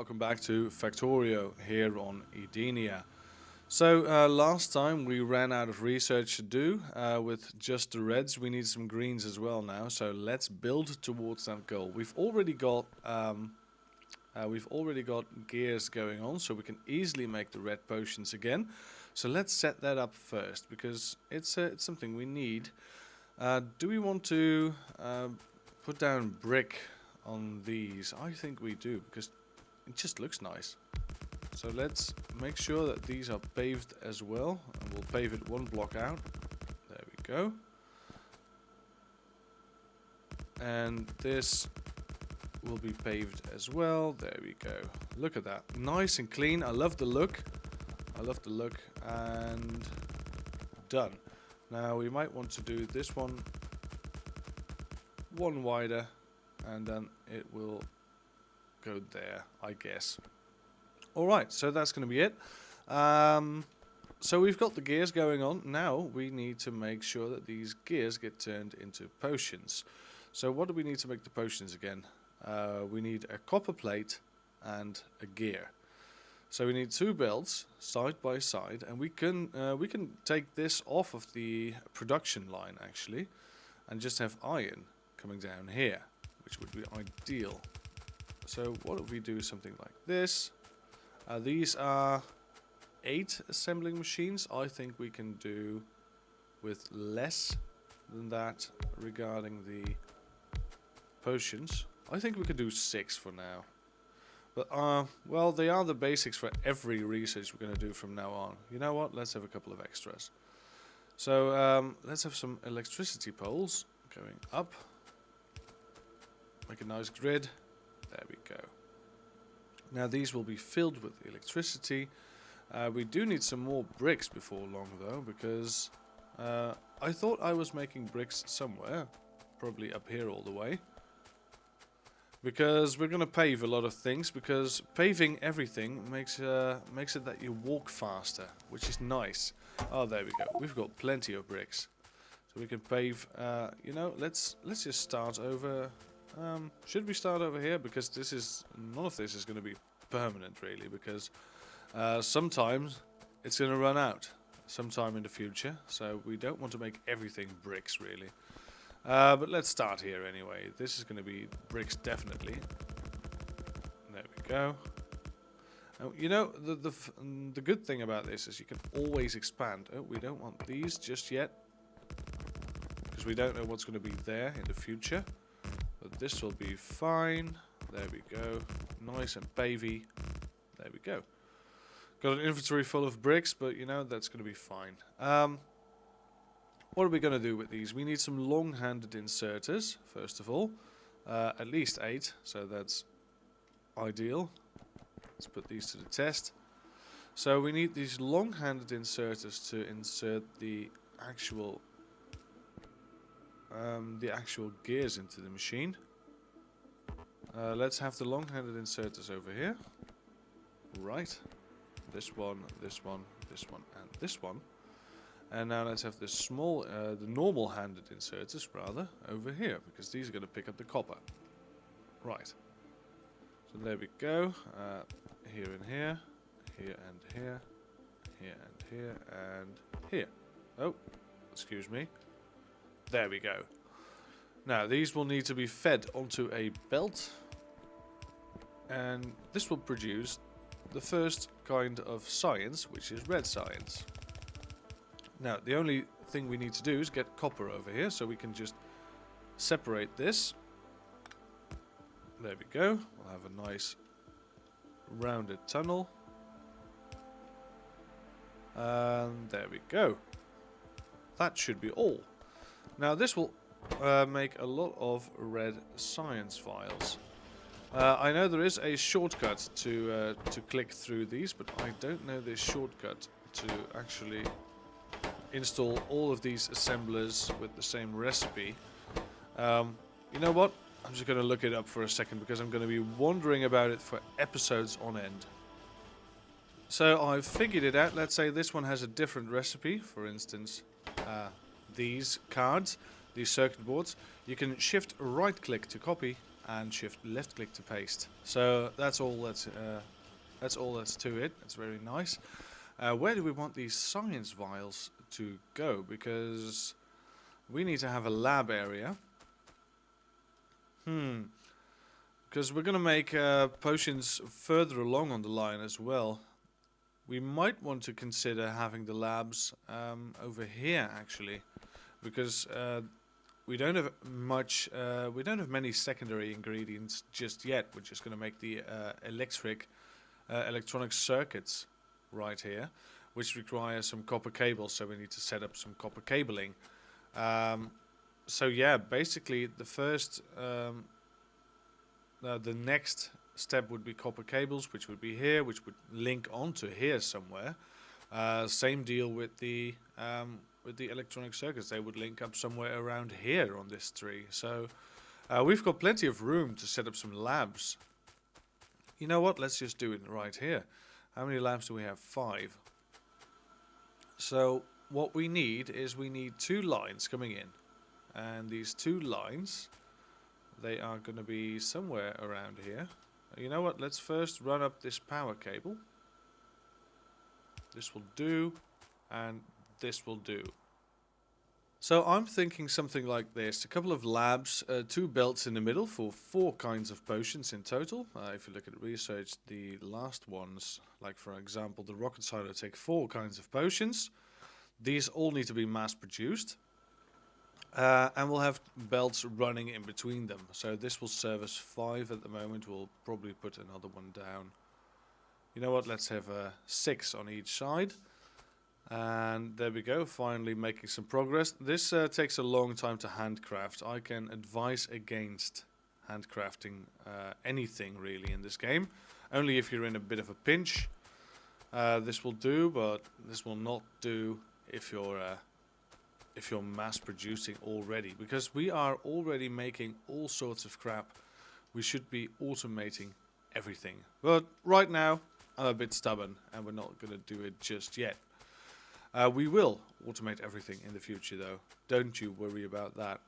welcome back to Factorio here on Edenia. So last time we ran out of research to do with just the reds. We need some greens as well now, so let's build towards that goal. We've already got gears going on, so we can easily make the red potions again. So let's set that up first, because it's something we need. Do we want to put down brick on these? I think we do, because it just looks nice. So let's make sure that these are paved as well, and we'll pave it one block out. There we go. And this will be paved as well. There we go. Look at that, nice and clean. I love the look. And done. Now we might want to do this one wider, and then it will go there, I guess. Alright, so that's going to be it. So we've got the gears going on. Now we need to make sure that these gears get turned into potions. So what do we need to make the potions again? We need a copper plate and a gear. So we need two belts side by side, and we can take this off of the production line actually, and just have iron coming down here, which would be ideal. So what if we do something like this? These are 8 assembling machines. I think we can do with less than that regarding the potions. I think we could do 6 for now. But, well, they are the basics for every research we're going to do from now on. You know what? Let's have a couple of extras. So, let's have some electricity poles going up. Make a nice grid. There we go. Now, these will be filled with electricity. We do need some more bricks before long, though, because I thought I was making bricks somewhere. Probably up here all the way. Because we're going to pave a lot of things, because paving everything makes it that you walk faster, which is nice. Oh, there we go. We've got plenty of bricks. So we can pave, you know, let's just start over. Should we start over here? Because none of this is going to be permanent, really, because sometimes it's going to run out sometime in the future. So we don't want to make everything bricks, really. But let's start here anyway. This is going to be bricks, definitely. There we go. You know, the good thing about this is you can always expand. Oh, we don't want these just yet, because we don't know what's going to be there in the future. But this will be fine. There we go. Nice and pavey. There we go. Got an inventory full of bricks, but you know, that's going to be fine. What are we going to do with these? We need some long-handed inserters, first of all. At least 8, so that's ideal. Let's put these to the test. So we need these long-handed inserters to insert the actual gears into the machine. Let's have the long-handed inserters over here. Right. This one, this one, this one, and this one. And now let's have this small, the normal-handed inserters, rather, over here, because these are going to pick up the copper. Right. So there we go. Here and here, here and here, here and here, and here. Oh, excuse me. There we go. Now, these will need to be fed onto a belt, and this will produce the first kind of science, which is red science. Now, the only thing we need to do is get copper over here, so we can just separate this. There we go. We'll have a nice rounded tunnel. And there we go. That should be all. Now, this will make a lot of red science files. I know there is a shortcut to click through these, but I don't know this shortcut to actually install all of these assemblers with the same recipe. You know what? I'm just going to look it up for a second, because I'm going to be wondering about it for episodes on end. So I've figured it out. Let's say this one has a different recipe. For instance, these cards, these circuit boards. You can shift right click to copy, and shift left click to paste. So that's all that's to it. It's very nice. Where do we want these science vials to go? Because we need to have a lab area. Because we're going to make potions further along on the line as well. We might want to consider having the labs over here actually, because we don't have much. We don't have many secondary ingredients just yet. We're just going to make the electronic circuits right here, which require some copper cables. So we need to set up some copper cabling. So yeah, basically the first, the next step would be copper cables, which would be here, which would link onto here somewhere. Same deal with the electronic circuits. They would link up somewhere around here on this tree. So we've got plenty of room to set up some labs. You know what? Let's just do it right here. How many labs do we have? 5. So what we need is we need 2 lines coming in. And these 2 lines, they are going to be somewhere around here. You know what? Let's first run up this power cable. This will do, and this will do. So I'm thinking something like this. A couple of labs, 2 belts in the middle for 4 kinds of potions in total. If you look at research, the last ones, like for example the rocket silo, take 4 kinds of potions. These all need to be mass produced. And we'll have belts running in between them. So this will serve us 5 at the moment. We'll probably put another one down. You know what? Let's have 6 on each side. And there we go. Finally making some progress. This takes a long time to handcraft. I can advise against handcrafting anything really in this game. Only if you're in a bit of a pinch. This will do, but this will not do if you're mass producing already, because we are already making all sorts of crap. We should be automating everything, but right now I'm a bit stubborn and we're not going to do it just yet. We will automate everything in the future though, don't you worry about that.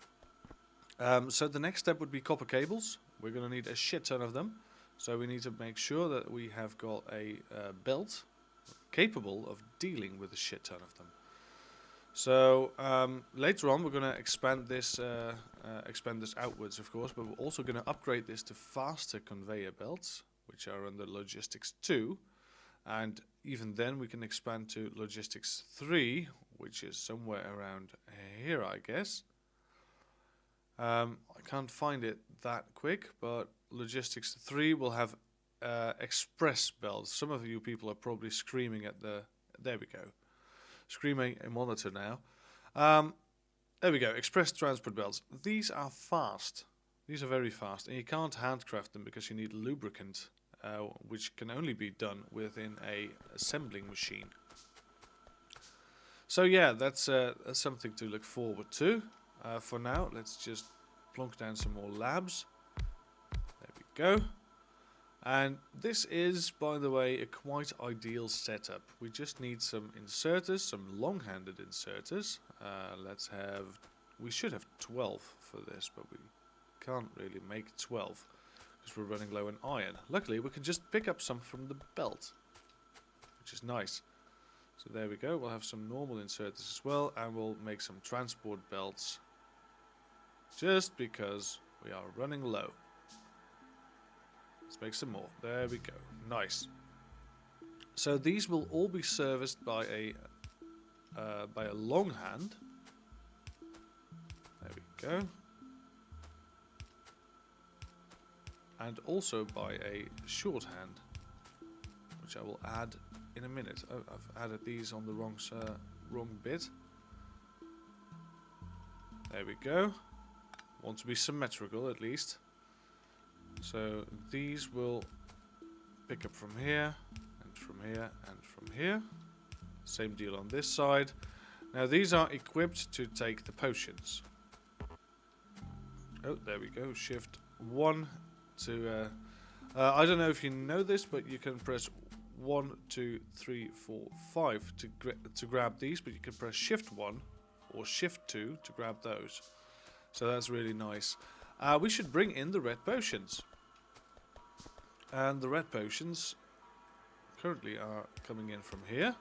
So the next step would be copper cables. We're going to need a shit ton of them, so we need to make sure that we have got a belt capable of dealing with a shit ton of them. So later on we're going to expand this outwards, of course, but we're also going to upgrade this to faster conveyor belts, which are under logistics 2, and even then we can expand to logistics 3, which is somewhere around here, I guess. I can't find it that quick, but logistics 3 will have express belts. Some of you people are probably screaming at the... There we go. Screaming a monitor now. There we go. Express transport belts. These are fast. These are very fast, and you can't handcraft them because you need lubricant, which can only be done within a assembling machine. So yeah, that's something to look forward to. For now, let's just plonk down some more labs. There we go. And this is, by the way, a quite ideal setup. We just need some inserters, some long-handed inserters. We should have 12 for this, but we can't really make 12 because we're running low on iron. Luckily, we can just pick up some from the belt, which is nice. So there we go. We'll have some normal inserters as well, and we'll make some transport belts just because we are running low. Let's make some more. There we go. Nice. So these will all be serviced by a long hand. There we go. And also by a short hand, which I will add in a minute. Oh, I've added these on the wrong bit. There we go. Want to be symmetrical at least. So these will pick up from here, and from here, and from here. Same deal on this side. Now these are equipped to take the potions. Oh, there we go. Shift 1 to... I don't know if you know this, but you can press 1, 2, 3, 4, 5 to grab these, but you can press Shift 1 or Shift 2 to grab those. So that's really nice. we should bring in the red potions. And the red potions currently are coming in from here.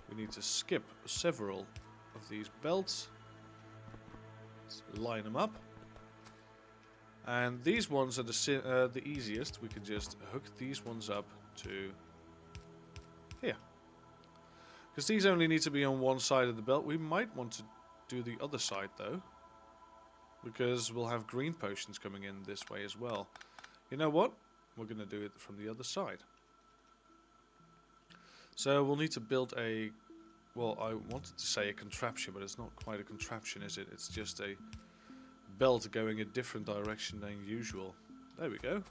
We need to skip several of these belts. Let's line them up. And these ones are the easiest. We can just hook these ones up to here. Because these only need to be on one side of the belt. We might want to do the other side though, because we'll have green potions coming in this way as well. You know what? We're going to do it from the other side. So we'll need to build a... Well, I wanted to say a contraption, but it's not quite a contraption, is it? It's just a belt going a different direction than usual. There we go.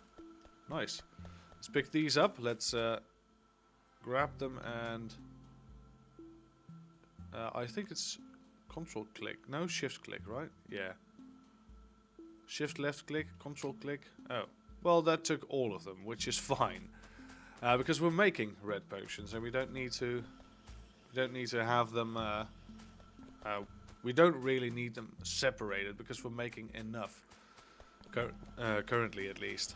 Nice. Let's pick these up. Let's grab them and... I think it's control click. No, shift click, right? Yeah. Shift left click, control click. Oh. Well, that took all of them, which is fine. Because we're making red potions and we don't need to... We don't need to have them... we don't really need them separated because we're making enough. Currently, at least.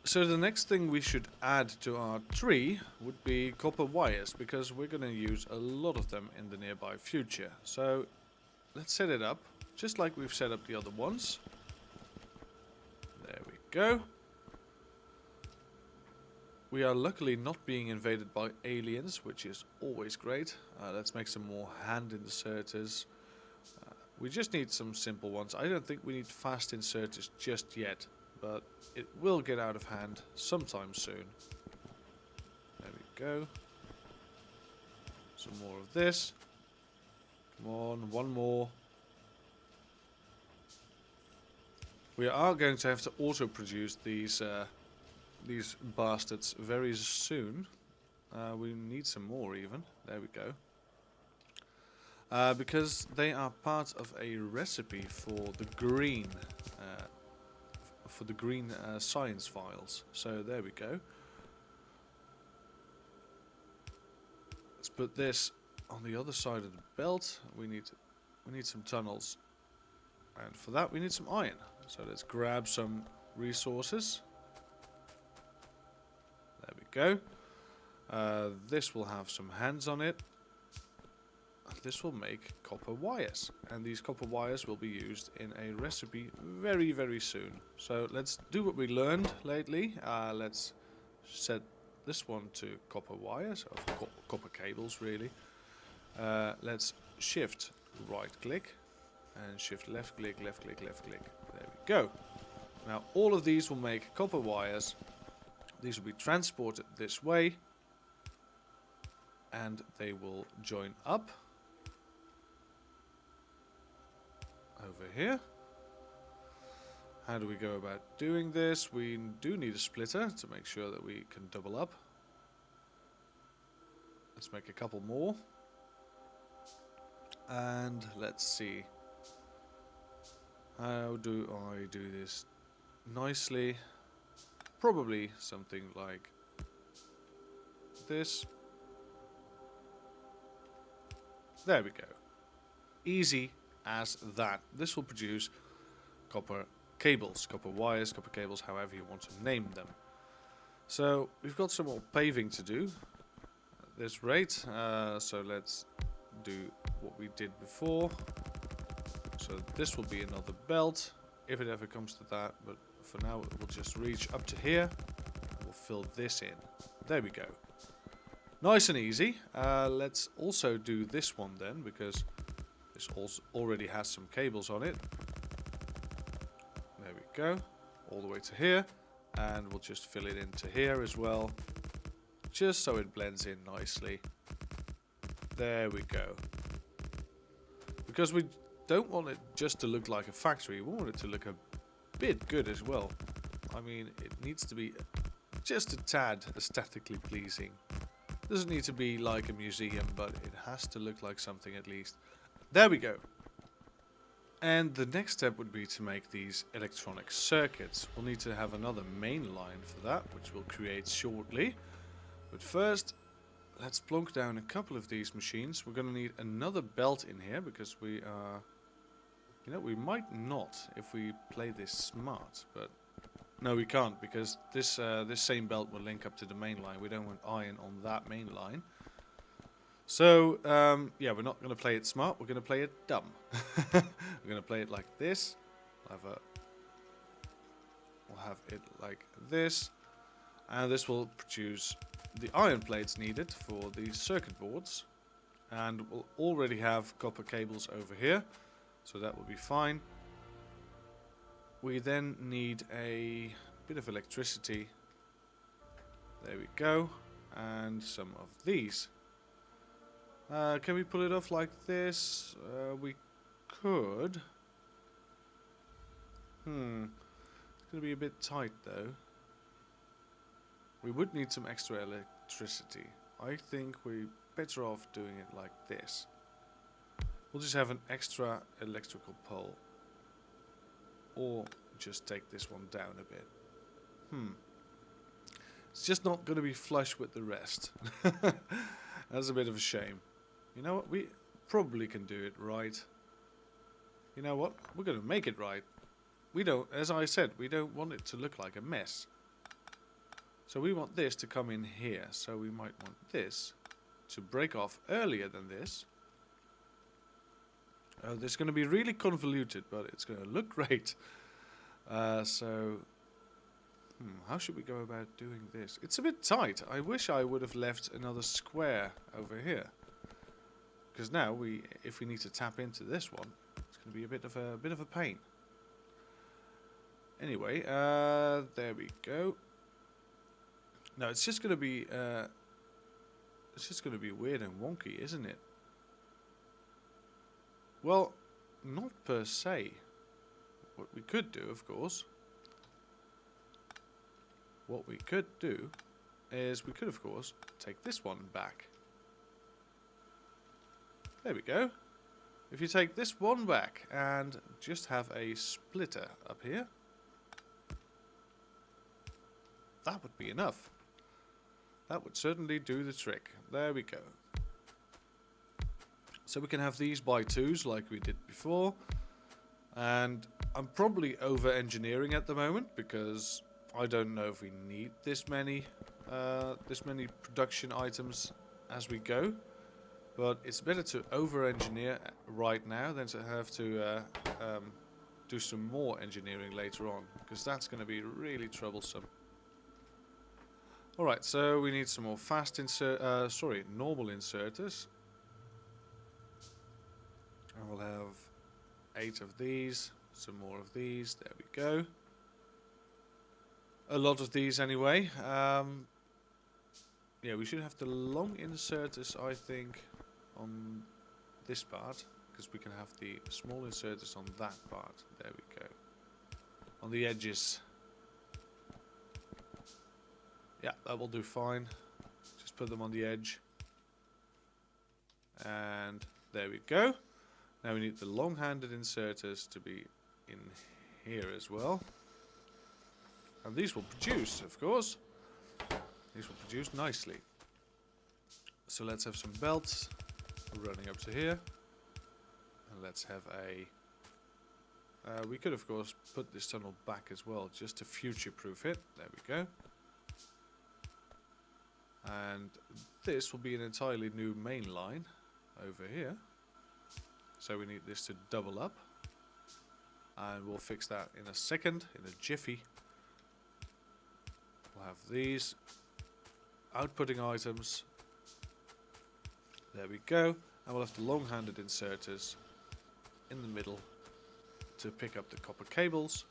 So the next thing we should add to our tree would be copper wires, because we're going to use a lot of them in the nearby future. So let's set it up, just like we've set up the other ones. There we go. We are luckily not being invaded by aliens, which is always great. Let's make some more hand inserters. We just need some simple ones. I don't think we need fast inserters just yet, but it will get out of hand sometime soon. There we go. Some more of this. Come on, one more. We are going to have to auto produce these bastards very soon. We need some more even. There we go. Because they are part of a recipe for the green science files. So there we go. Let's put this on the other side of the belt. We need some tunnels, and for that we need some iron. So let's grab some resources. There we go. This will have some hands on it. This will make copper wires, and these copper wires will be used in a recipe very, very soon. So let's do what we learned lately. Let's set this one to copper wires, or copper cables really. Let's shift right click and shift left click, left click, left click. There we go. Now all of these will make copper wires. These will be transported this way, and they will join up over here. How do we go about doing this? We do need a splitter to make sure that we can double up. Let's make a couple more. And let's see. How do I do this nicely? Probably something like this. There we go. Easy as that. This will produce copper cables, copper wires, copper cables, however you want to name them. So we've got some more paving to do at this rate. So let's do what we did before. So this will be another belt, if it ever comes to that, but for now it will just reach up to here. We'll fill this in. There we go. Nice and easy. Let's also do this one then, because this also already has some cables on it. There we go. All the way to here. And we'll just fill it into here as well, just so it blends in nicely. There we go. Because we don't want it just to look like a factory, we want it to look a bit good as well. I mean, it needs to be just a tad aesthetically pleasing. Doesn't need to be like a museum, but it has to look like something at least. There we go. And the next step would be to make these electronic circuits. We'll need to have another main line for that, which we'll create shortly. But first, let's plonk down a couple of these machines. We're going to need another belt in here, because we are You know, we might not if we play this smart, but no, we can't, because this same belt will link up to the main line. We don't want iron on that main line. So, yeah, we're not going to play it smart. We're going to play it dumb. We're going to play it like this. We'll have it like this. And this will produce the iron plates needed for the circuit boards. And we'll already have copper cables over here. So that will be fine. We then need a bit of electricity. There we go. And some of these. Can we pull it off like this? We could. It's going to be a bit tight though. We would need some extra electricity. I think we're better off doing it like this. We'll just have an extra electrical pole. Or just take this one down a bit. It's just not going to be flush with the rest. That's a bit of a shame. You know what? We probably can do it right. You know what? We're going to make it right. We don't, as I said, we don't want it to look like a mess. So we want this to come in here. So we might want this to break off earlier than this. This is going to be really convoluted, but it's going to look great. How should we go about doing this? It's a bit tight. I wish I would have left another square over here. Because now if we need to tap into this one, it's going to be a bit of a pain. Anyway, there we go. Now it's just going to be weird and wonky, isn't it? Well, not per se. What we could do, of course, is we could, of course, take this one back. There we go. If you take this one back and just have a splitter up here, that would be enough. That would certainly do the trick. There we go. So we can have these by twos like we did before. And I'm probably over engineering at the moment because I don't know if we need this many production items as we go. But it's better to over engineer right now than to have to do some more engineering later on, because that's going to be really troublesome. Alright, so we need some more normal inserters. And we'll have 8 of these, some more of these, there we go. A lot of these anyway. Yeah, we should have the long inserters, I think, on this part, because we can have the small inserters on that part. There we go. On the edges. Yeah, that will do fine. Just put them on the edge. And there we go. Now we need the long-handed inserters to be in here as well. And these will produce, of course. These will produce nicely. So let's have some belts running up to here. And let's have a... we could, of course, put this tunnel back as well, just to future-proof it. There we go. And this will be an entirely new main line over here. So we need this to double up. And we'll fix that in a second, in a jiffy. We'll have these outputting items. There we go. And we'll have the long-handed inserters in the middle to pick up the copper cables.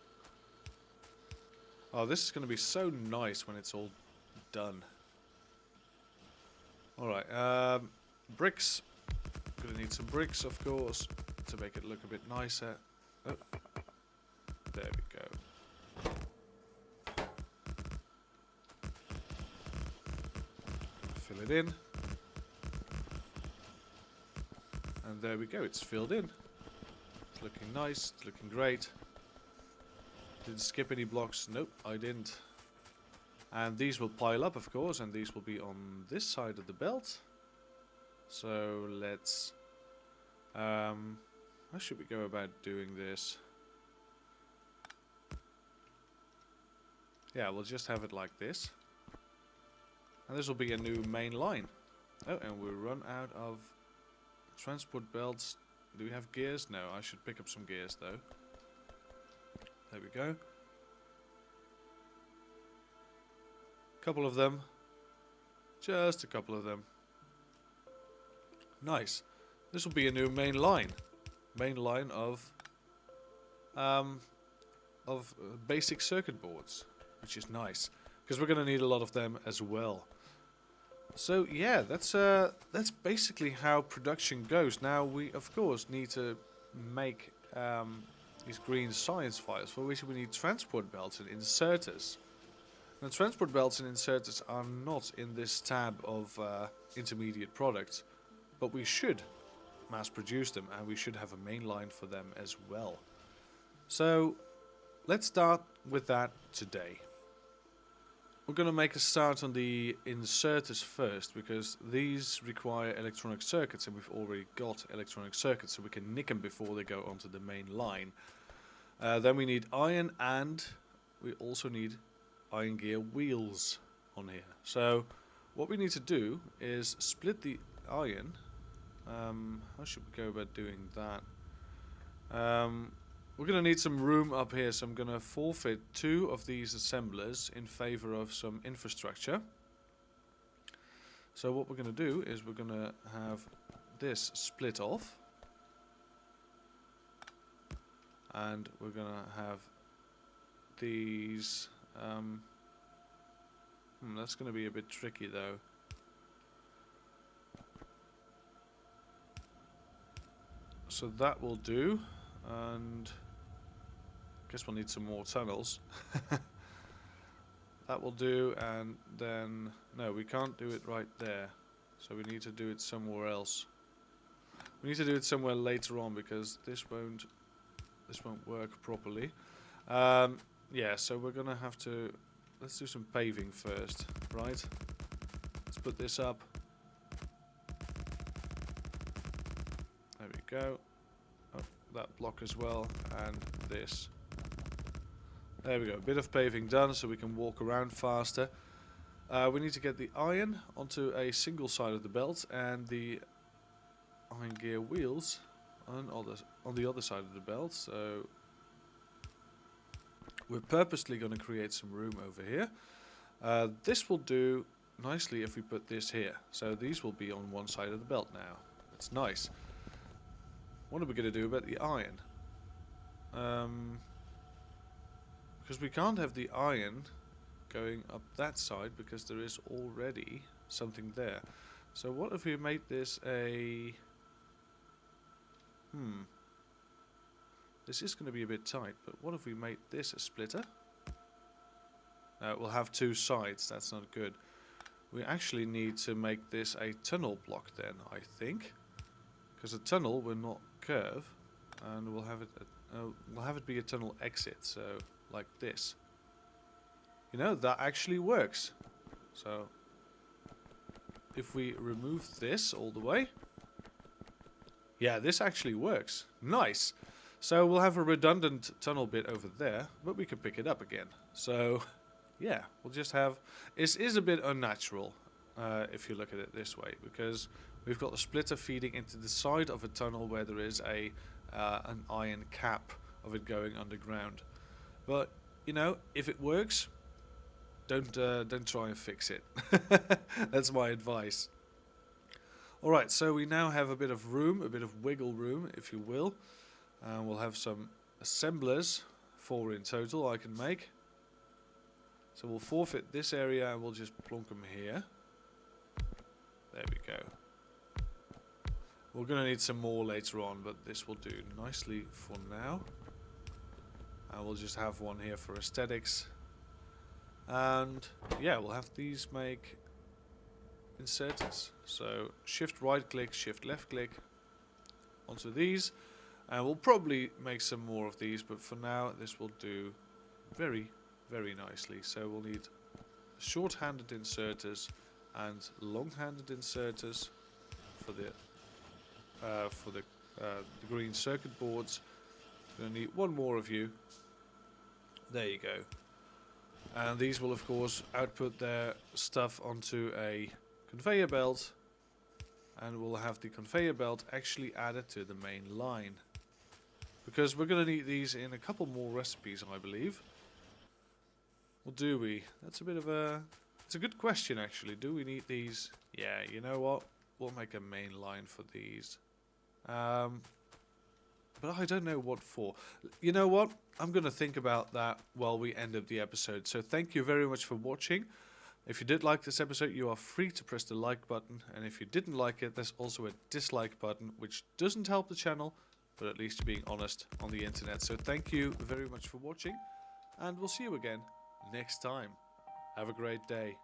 Oh, this is going to be so nice when it's all done. Alright, bricks. Gonna need some bricks, of course, to make it look a bit nicer. Oh, there we go. Fill it in. And there we go, it's filled in. It's looking nice, it's looking great. Didn't skip any blocks, nope, I didn't. And these will pile up, of course, and these will be on this side of the belt. So let's How should we go about doing this? Yeah, we'll just have it like this. And this will be a new main line. Oh, and we run out of transport belts. Do we have gears? No, I should pick up some gears though. There we go. Couple of them. Just a couple of them. Nice. This will be a new main line. Main line of basic circuit boards, which is nice because we're going to need a lot of them as well. So yeah, that's basically how production goes. Now we of course need to make these green science files, for which we need transport belts and inserters. Now transport belts and inserters are not in this tab of intermediate products, but we should mass produce them and we should have a main line for them as well. So let's start with that today. We're going to make a start on the inserters first, because these require electronic circuits and we've already got electronic circuits, so we can nick them before they go onto the main line. Then we need iron, and we also need iron gear wheels on here. So what we need to do is split the iron. How should we go about doing that? We're going to need some room up here, so I'm going to forfeit 2 of these assemblers in favor of some infrastructure. So what we're going to do is we're going to have this split off. And we're going to have these... that's going to be a bit tricky though. So that will do, and I guess we'll need some more tunnels. That will do, and then no, we can't do it right there, so we need to do it somewhere else. We need to do it somewhere later on, because this won't work properly. Yeah, so we're gonna have to, let's do some paving first, right? Let's put this up. There we go. Oh, that block as well, and this. There we go, a bit of paving done so we can walk around faster. We need to get the iron onto a single side of the belt and the iron gear wheels on the other side of the belt. So we're purposely going to create some room over here. This will do nicely if we put this here. So these will be on one side of the belt now. That's nice. What are we going to do about the iron? Because we can't have the iron going up that side because there is already something there. So what if we made this a... This is going to be a bit tight, but what if we made this a splitter? We'll have 2 sides, that's not good. We actually need to make this a tunnel block then, I think. Because a tunnel will not curve, and we'll have it be a tunnel exit, so like this. You know, that actually works. So if we remove this all the way, yeah, this actually works. Nice. So we'll have a redundant tunnel bit over there, but we can pick it up again. So yeah, we'll just have... It is a bit unnatural if you look at it this way, because we've got a splitter feeding into the side of a tunnel where there is an iron cap of it going underground. But you know, if it works, don't try and fix it. That's my advice. All right, so we now have a bit of room, a bit of wiggle room, if you will. We'll have some assemblers, 4 in total I can make. So we'll forfeit this area and we'll just plonk them here. There we go. We're going to need some more later on, but this will do nicely for now. And we'll just have one here for aesthetics. And yeah, we'll have these make inserters. So shift right click, shift left click onto these. And we'll probably make some more of these, but for now this will do very, very nicely. So we'll need short-handed inserters and long-handed inserters for the the green circuit boards. Going to need one more of you. There you go. And these will of course output their stuff onto a conveyor belt, and we'll have the conveyor belt actually added to the main line, because we're going to need these in a couple more recipes, I believe. Or do we? That's a bit of a... It's a good question actually. Do we need these? Yeah, you know what? We'll make a main line for these. But I don't know what for. You know what? I'm going to think about that while we end up the episode. So thank you very much for watching. If you did like this episode, you are free to press the like button. And if you didn't like it, there's also a dislike button, which doesn't help the channel, but at least you're being honest on the internet. So thank you very much for watching, and we'll see you again next time. Have a great day.